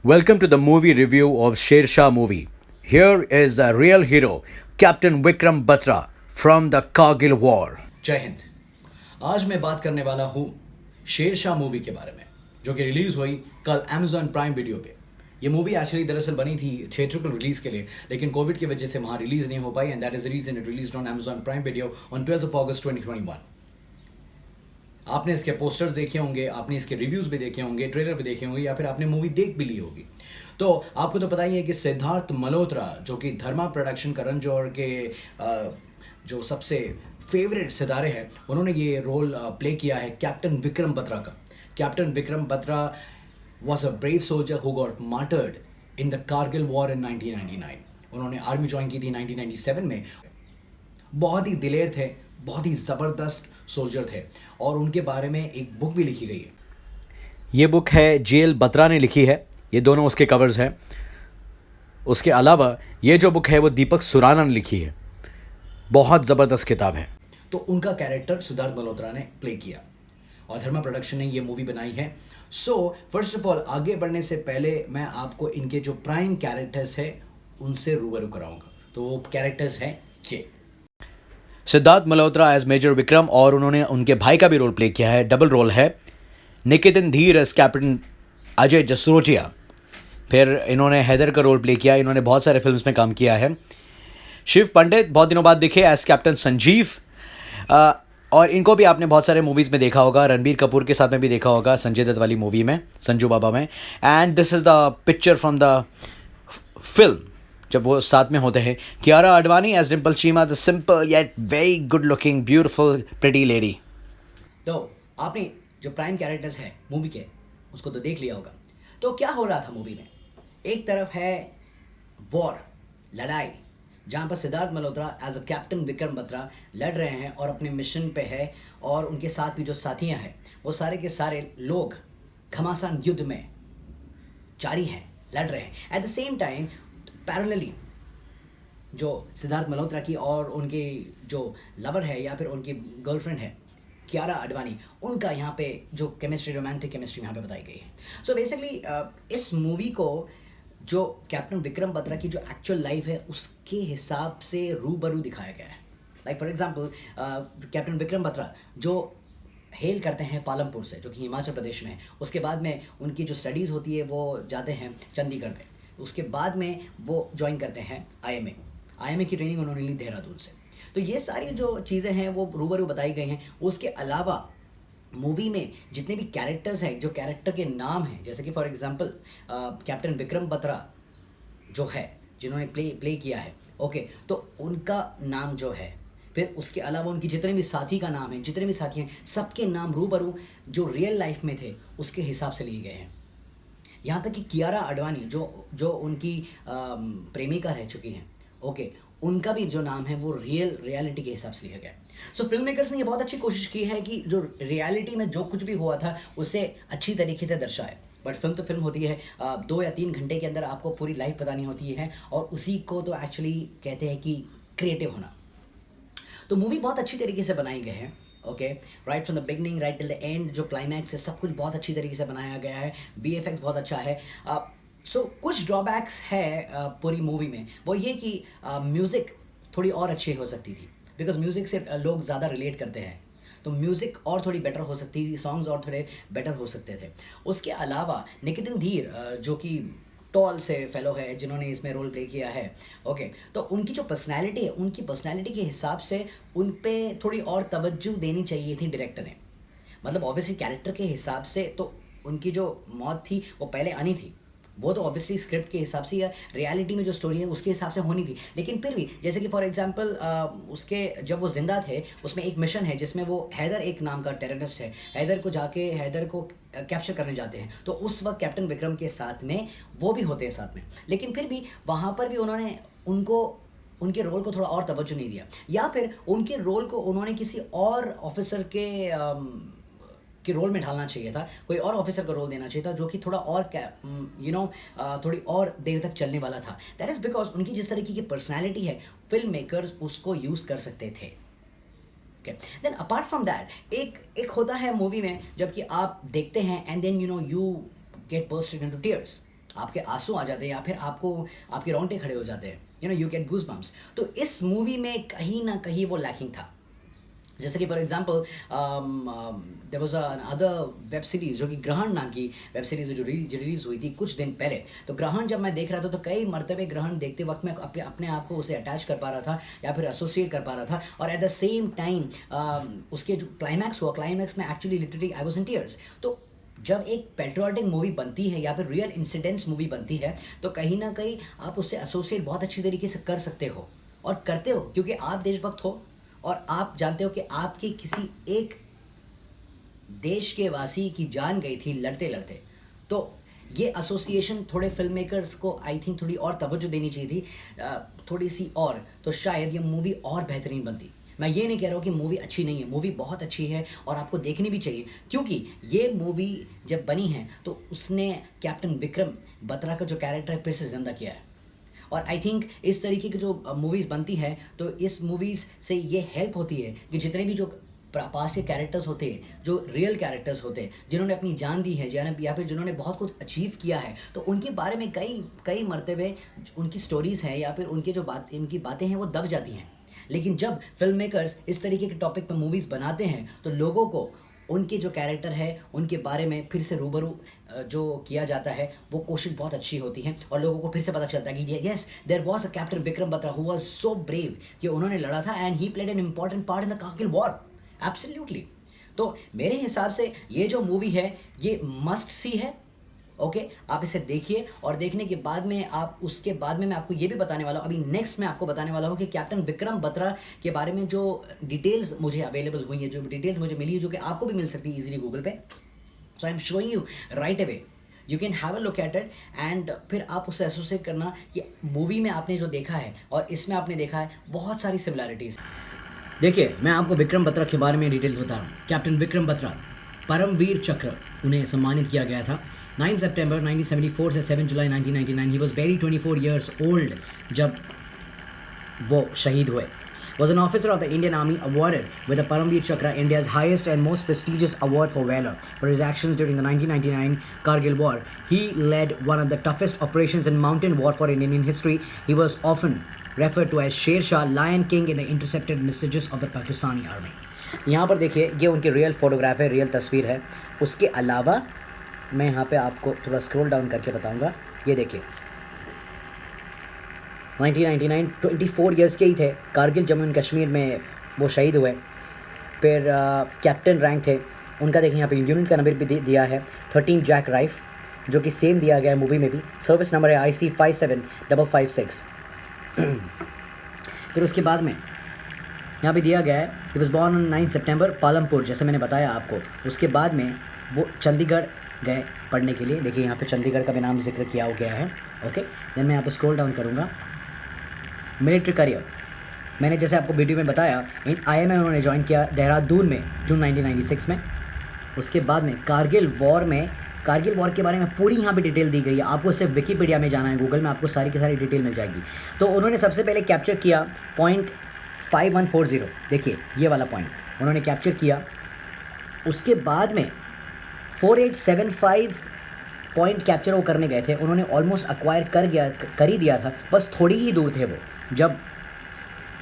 Welcome to the movie review of Sher Shah movie. Here is the real hero, Captain Vikram Batra from the Kargil War. जय हिंद। आज मैं बात करने वाला हूँ शेरशाह मूवी के बारे में, जो कि रिलीज़ हुई कल Amazon प्राइम वीडियो पे। ये मूवी एक्चुअली दरअसल बनी थी थिएट्रिकल रिलीज़ के लिए, लेकिन कोविड की वजह से वहाँ रिलीज़ नहीं हो पाई, and that is the reason it released on Amazon Prime Video on 12 August 2021। आपने इसके पोस्टर्स देखे होंगे, आपने इसके रिव्यूज़ भी देखे होंगे, ट्रेलर भी देखे होंगे, या फिर आपने मूवी देख भी ली होगी। तो आपको तो पता ही है कि सिद्धार्थ मल्होत्रा, जो कि धर्मा प्रोडक्शन, करण जौहर के जो सबसे फेवरेट सितारे हैं, उन्होंने ये रोल प्ले किया है कैप्टन विक्रम बत्रा का। Captain Vikram Batra was a brave soldier who got martyred in the Kargil war in 1999। उन्होंने आर्मी ज्वाइन की थी 1997 में। बहुत ही दिलेर थे, बहुत ही ज़बरदस्त सोल्जर थे, और उनके बारे में एक बुक भी लिखी गई है। ये बुक है जेएल बत्रा ने लिखी है, ये दोनों उसके कवर्स हैं। उसके अलावा ये जो बुक है वो दीपक सुराना ने लिखी है। बहुत ज़बरदस्त किताब है। तो उनका कैरेक्टर सिद्धार्थ मल्होत्रा ने प्ले किया, और धर्मा प्रोडक्शन ने ये मूवी बनाई है। सो फर्स्ट ऑफ ऑल, आगे बढ़ने से पहले मैं आपको इनके जो प्राइम कैरेक्टर्स है उनसे रूबरू कराऊंगा। तो वो कैरेक्टर्स हैं ये सिद्धार्थ मल्होत्रा एज मेजर विक्रम, और उन्होंने उनके भाई का भी रोल प्ले किया है, डबल रोल है। निकेतन धीर एज कैप्टन अजय जसरोटिया। फिर इन्होंने हैदर का रोल प्ले किया। इन्होंने बहुत सारे फिल्म्स में काम किया है। शिव पंडित बहुत दिनों बाद दिखे एज कैप्टन संजीव, और इनको भी आपने बहुत सारे मूवीज़ में देखा होगा। रणबीर कपूर के साथ में भी देखा होगा, संजय दत्त वाली मूवी में, संजू बाबा में। And this is the picture from the film जब वो साथ में होते हैं। Kiara Advani as Dimple Cheema, the simple yet very good looking beautiful pretty lady. तो आपने जो प्राइम कैरेक्टर्स है मूवी के, उसको तो देख लिया होगा। तो क्या हो रहा था मूवी में? एक तरफ है वॉर, लड़ाई, जहाँ पर Sidharth Malhotra as a captain Vikram Batra लड़ रहे हैं और अपने मिशन पे है, और उनके साथ भी जो साथियाँ हैं वो सारे के सारे लोग घमासान युद्ध में जारी हैं, लड़ रहे हैं। At the same time parallelly जो सिद्धार्थ मल्होत्रा की और उनके जो लवर है या फिर उनकी गर्लफ्रेंड है कियारा आडवाणी, उनका यहाँ पे जो केमिस्ट्री, रोमांटिक केमिस्ट्री यहाँ पे बताई गई है। सो बेसिकली इस मूवी को जो कैप्टन विक्रम बत्रा की जो एक्चुअल लाइफ है उसके हिसाब से रूबरू दिखाया गया है। Like for example, captain Vikram Batra जो हेल करते हैं पालमपुर से, जो कि हिमाचल प्रदेश में है। उसके बाद में उनकी जो स्टडीज़ होती है वो जाते हैं चंडीगढ़ में। उसके बाद में वो ज्वाइन करते हैं आईएमए की ट्रेनिंग उन्होंने ली देहरादून से। तो ये सारी जो चीज़ें हैं वो रूबरू बताई गई हैं। उसके अलावा मूवी में जितने भी कैरेक्टर्स हैं, जो कैरेक्टर के नाम हैं, जैसे कि for example captain Vikram Batra जो है, जिन्होंने प्ले किया है, ओके, तो उनका नाम जो है, फिर उसके अलावा उनकी जितने भी साथी का नाम है, जितने भी साथी हैं, सबके नाम रूबरू जो रियल लाइफ में थे उसके हिसाब से लिए गए हैं। यहाँ तक कि कियारा आडवाणी जो उनकी प्रेमिका रह चुकी हैं, ओके, उनका भी जो नाम है वो रियलिटी के हिसाब से लिया गया है। सो फिल्म मेकर्स ने ये बहुत अच्छी कोशिश की है कि जो रियलिटी में जो कुछ भी हुआ था उसे अच्छी तरीके से दर्शाए। बट फिल्म तो फिल्म होती है, 2 या 3 घंटे के अंदर आपको पूरी लाइफ बतानी होती है, और उसी को तो एक्चुअली कहते हैं कि क्रिएटिव होना। तो मूवी बहुत अच्छी तरीके से बनाई गई है, okay, right from the beginning right till the end. जो क्लाइमैक्स है सब कुछ बहुत अच्छी तरीके से बनाया गया है। वीएफएक्स बहुत अच्छा है। सो कुछ ड्रॉबैक्स है पूरी मूवी में, वो ये कि म्यूज़िक थोड़ी और अच्छी हो सकती थी, बिकॉज म्यूज़िक से लोग ज़्यादा रिलेट करते हैं। तो म्यूज़िक और थोड़ी बेटर हो सकती थी, सॉन्ग्स और थोड़े बेटर हो सकते थे। उसके अलावा निकेतन धीर जो कि टॉल से फेलो है, जिन्होंने इसमें रोल प्ले किया है, ओके, तो उनकी जो पर्सनैलिटी है, उनकी पर्सनैलिटी के हिसाब से उन पे थोड़ी और तवज्जो देनी चाहिए थी डायरेक्टर ने। मतलब ऑब्वियसली कैरेक्टर के हिसाब से तो उनकी जो मौत थी वो पहले आनी थी, वो तो ऑब्वियसली स्क्रिप्ट के हिसाब से या रियलिटी में जो स्टोरी है उसके हिसाब से होनी थी। लेकिन फिर भी जैसे कि फॉर एग्जांपल उसके जब वो जिंदा थे, उसमें एक मिशन है जिसमें वो हैदर एक नाम का टेररिस्ट है, हैदर को कैप्चर करने जाते हैं। तो उस वक्त कैप्टन विक्रम के साथ में वो भी होते हैं साथ में, लेकिन फिर भी वहाँ पर भी उन्होंने उनके रोल को थोड़ा और तवज्जो नहीं दिया, या फिर उनके रोल को उन्होंने किसी और ऑफिसर के रोल में ढालना चाहिए था, कोई और ऑफिसर का रोल देना चाहिए था, जो कि थोड़ा और थोड़ी और देर तक चलने वाला था। दैट इज़ बिकॉज उनकी जिस तरीके की पर्सनैलिटी है, फिल्म मेकर्स उसको यूज़ कर सकते थे। Okay, then apart from that एक होता है मूवी में, जबकि आप देखते हैं and then you get bursted into tears. आपके आंसू आ जाते हैं या फिर आपको आपके रोंगटे खड़े हो जाते हैं, यू गेट गूज बम्प्स। तो इस मूवी में कहीं ना कहीं वो लैकिंग था। जैसे कि for example there was other web series जो कि ग्रहण नाम की वेब सीरीज़ जो रिलीज़ हुई थी कुछ दिन पहले। तो ग्रहण जब मैं देख रहा था तो कई मरतबे ग्रहण देखते वक्त मैं अपने आप को उसे अटैच कर पा रहा था या फिर एसोसिएट कर पा रहा था, और एट द सेम टाइम उसके जो क्लाइमैक्स हुआ, क्लाइमैक्स में actually literally I was in tears. तो जब एक पेट्रियाटिक मूवी बनती है या फिर रियल इंसिडेंट्स मूवी बनती है तो कहीं ना कहीं आप उससे एसोसिएट बहुत अच्छी तरीके से कर सकते हो और करते हो, क्योंकि आप देशभक्त हो और आप जानते हो कि आपके किसी एक देश के वासी की जान गई थी लड़ते लड़ते। तो ये एसोसिएशन थोड़े फिल्म मेकर्स को आई थिंक थोड़ी और तवज्जो देनी चाहिए थी, थोड़ी सी और, तो शायद ये मूवी और बेहतरीन बनती। मैं ये नहीं कह रहा हूँ कि मूवी अच्छी नहीं है, मूवी बहुत अच्छी है और आपको देखनी भी चाहिए, क्योंकि ये मूवी जब बनी है तो उसने कैप्टन विक्रम बत्रा का जो कैरेक्टर है फिर से ज़िंदा किया है। और आई थिंक इस तरीके की जो मूवीज़ बनती हैं तो इस मूवीज़ से ये हेल्प होती है कि जितने भी जो पास्ट के कैरेक्टर्स होते हैं, जो रियल कैरेक्टर्स होते हैं, जिन्होंने अपनी जान दी है या फिर जिन्होंने बहुत कुछ अचीव किया है, तो उनके बारे में कई मरतबे उनकी स्टोरीज़ हैं या फिर इनकी बातें हैं वो दब जाती हैं। लेकिन जब फिल्म मेकर्स इस तरीके के टॉपिक पर मूवीज़ बनाते हैं तो लोगों को उनके जो कैरेक्टर है उनके बारे में फिर से रूबरू जो किया जाता है वो कोशिश बहुत अच्छी होती है और लोगों को फिर से पता चलता है कि yes there was a captain Vikram Batra who was so brave कि उन्होंने लड़ा था and he played an important part in the Kargil war. Absolutely. तो मेरे हिसाब से ये जो मूवी है ये मस्ट सी है। ओके, आप इसे देखिए और देखने के बाद में उसके बाद में मैं आपको ये भी बताने वाला हूँ, अभी नेक्स्ट मैं आपको बताने वाला हूँ कि कैप्टन विक्रम बत्रा के बारे में जो डिटेल्स मुझे अवेलेबल हुई है, जो डिटेल्स मुझे मिली है, जो कि आपको भी मिल सकती है इजीली गूगल पे। So I am showing you right away, you can have a look at it and फिर आप उससे एसोसिएट करना कि मूवी में आपने जो देखा है और इसमें आपने देखा है बहुत सारी सिमिलैरिटीज़। देखिए, मैं आपको विक्रम बत्रा के बारे में डिटेल्स बता रहा हूँ। कैप्टन विक्रम बत्रा परमवीर चक्र उन्हें सम्मानित किया गया था 9 सितंबर 1974 से 7 जुलाई 1999। He was very 24 years old जब वो शहीद हुए। Was an officer of the Indian Army awarded with the Paramveer Chakra, India's highest and most prestigious award for valor, for his actions during the 1999 Kargil War. He led one of the toughest operations in mountain warfare in Indian history. He was often referred to as Sher Shah, Lion King, in the intercepted messages of the Pakistani army. यहाँ पर देखिए, ये उनकी real photograph है, real तस्वीर है। उसके अलावा मैं यहाँ पे आपको थोड़ा स्क्रॉल डाउन करके बताऊँगा। ये देखिए 1999 24 ईयर्स के ही थे, कारगिल जम्मू एंड कश्मीर में वो शहीद हुए। फिर कैप्टन रैंक थे उनका, देखिए यहाँ पे यूनिट का नंबर भी दिया है 13 जैक राइफ, जो कि सेम दिया गया है मूवी में भी। सर्विस नंबर है IC 57556। फिर उसके बाद में यहाँ पे दिया गया है ही वॉज बॉर्न ऑन 9 सितंबर पालमपुर, जैसे मैंने बताया आपको। उसके बाद में वो चंडीगढ़ गए पढ़ने के लिए। देखिए यहाँ पे चंडीगढ़ का भी नाम जिक्र किया हो गया है। ओके, देन मैं यहाँ पे स्क्रॉल डाउन करूँगा। मिलिट्री करियर, मैंने जैसे आपको वीडियो में बताया, इन IMA उन्होंने ज्वाइन किया देहरादून में जून 1996 में। उसके बाद में कारगिल वॉर के बारे में पूरी यहाँ पे डिटेल दी गई है। आपको सिर्फ विकीपीडिया में जाना है, गूगल में आपको सारी की सारी डिटेल मिल जाएगी। तो उन्होंने सबसे पहले कैप्चर किया पॉइंट 5140, देखिए ये वाला पॉइंट उन्होंने कैप्चर किया। उसके बाद में 4875 पॉइंट कैप्चर वो करने गए थे, उन्होंने ऑलमोस्ट अक्वायर कर ही दिया था, बस थोड़ी ही दूर थे वो जब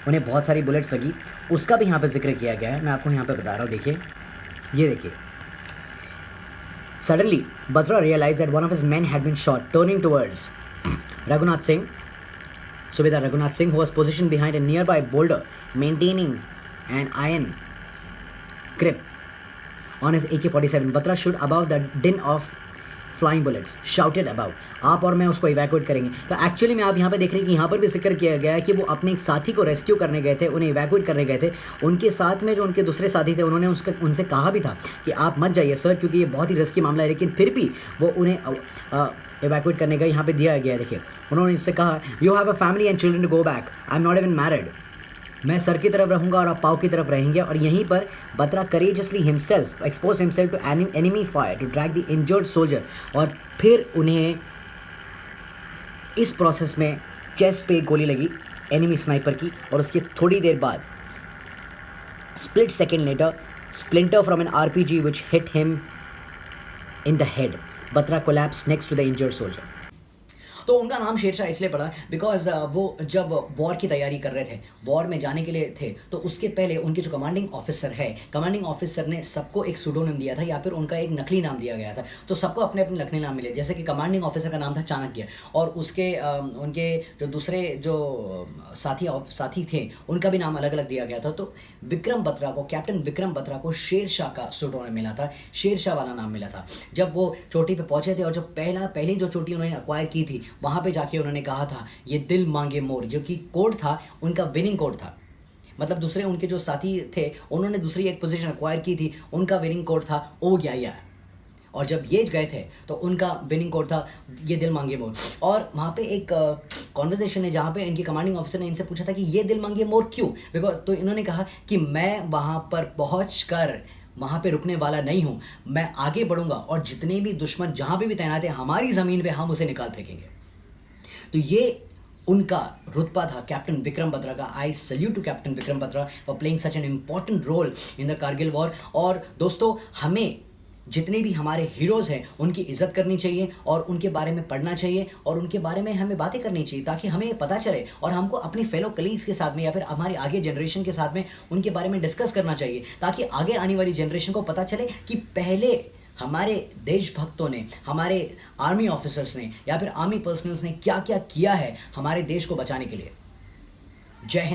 उन्हें बहुत सारी बुलेट्स लगी। उसका भी यहाँ पे जिक्र किया गया है, मैं आपको यहाँ पे बता रहा हूँ। देखिए ये देखिए, suddenly Batra realise that one of his man had been shot turning towards Raghunath Singh, Subedar Raghunath Singh, who was positioned behind a nearby boulder maintaining an iron grip on his AK-47. Batra shoot above the din of flying bullets shouted about. आप और मैं उसको evacuate करेंगे। तो actually में आप यहाँ पे देख रहे हैं कि यहाँ पर भी जिक्र किया गया है कि वो अपने एक साथी को रेस्क्यू करने गए थे, उन्हें इवैक्यूएट करने गए थे। उनके साथ में जो उनके दूसरे साथी थे उन्होंने उनसे कहा भी था कि आप मत जाइए सर, क्योंकि ये बहुत ही रिस्की मामला है, लेकिन फिर भी वो उन्हें इवैक्यूएट करने गए। यहाँ पे दिया गया है, देखिए उन्होंने इससे कहा you have a family and children to go back, I am not even married. मैं सर की तरफ रहूँगा और आप पाव की तरफ रहेंगे। और यहीं पर Batra courageously himself expose himself to enemy fire to drag the injured soldier. और फिर उन्हें इस प्रोसेस में चेस्ट पे गोली लगी एनिमी स्नाइपर की, और उसके थोड़ी देर बाद split second later splinter from an RPG which hit him in the head. Batra collapsed next to the injured soldier. तो उनका नाम शेरशाह इसलिए पड़ा बिकॉज वो जब वॉर की तैयारी कर रहे थे, वॉर में जाने के लिए थे, तो उसके पहले उनके जो कमांडिंग ऑफिसर है, कमांडिंग ऑफिसर ने सबको एक सूडोनिम दिया था या फिर उनका एक नकली नाम दिया गया था। तो सबको अपने अपने नकली नाम मिले, जैसे कि कमांडिंग ऑफिसर का नाम था चाणक्य, और उसके उनके जो दूसरे जो साथी थे उनका भी नाम अलग अलग दिया गया था। तो विक्रम बत्रा को, कैप्टन विक्रम बत्रा को शेरशाह का सूडोनिम मिला था, शेरशाह वाला नाम मिला था। जब वो चोटी पे पहुंचे थे और जो पहली जो चोटी उन्होंने अक्वायर की थी, वहाँ पे जाके उन्होंने कहा था ये दिल मांगे मोर, जो कि कोड था उनका, विनिंग कोड था। मतलब दूसरे उनके जो साथी थे उन्होंने दूसरी एक पोजीशन अक्वायर की थी, उनका विनिंग कोड था ओ गया यार, और जब ये गए थे तो उनका विनिंग कोड था ये दिल मांगे मोर। और वहाँ पे एक कॉन्वर्जेसन है जहाँ पे इनके कमांडिंग ऑफिसर ने इनसे पूछा था कि ये दिल मांगे मोर क्यों, बिकॉज तो इन्होंने कहा कि मैं वहाँ पर पहुँच कर वहाँ पे रुकने वाला नहीं हूँ, मैं आगे बढ़ूंगा और जितने भी दुश्मन जहाँ पे भी तैनात है हमारी ज़मीन पे हम उसे निकाल फेंकेंगे। तो ये उनका रुतबा था कैप्टन विक्रम बत्रा का। I salute to captain Vikram Batra for playing such an important role in the Kargil war. और दोस्तों, हमें जितने भी हमारे हीरोज़ हैं उनकी इज़्ज़त करनी चाहिए और उनके बारे में पढ़ना चाहिए और उनके बारे में हमें बातें करनी चाहिए, ताकि हमें पता चले और हमको अपने फेलो कलीग्स के साथ में या फिर हमारे आगे जनरेशन के साथ में उनके बारे में डिस्कस करना चाहिए, ताकि आगे आने वाली जनरेशन को पता चले कि पहले हमारे देशभक्तों ने, हमारे आर्मी ऑफिसर्स ने या फिर आर्मी पर्सनल्स ने क्या क्या किया है हमारे देश को बचाने के लिए। जय हिंद।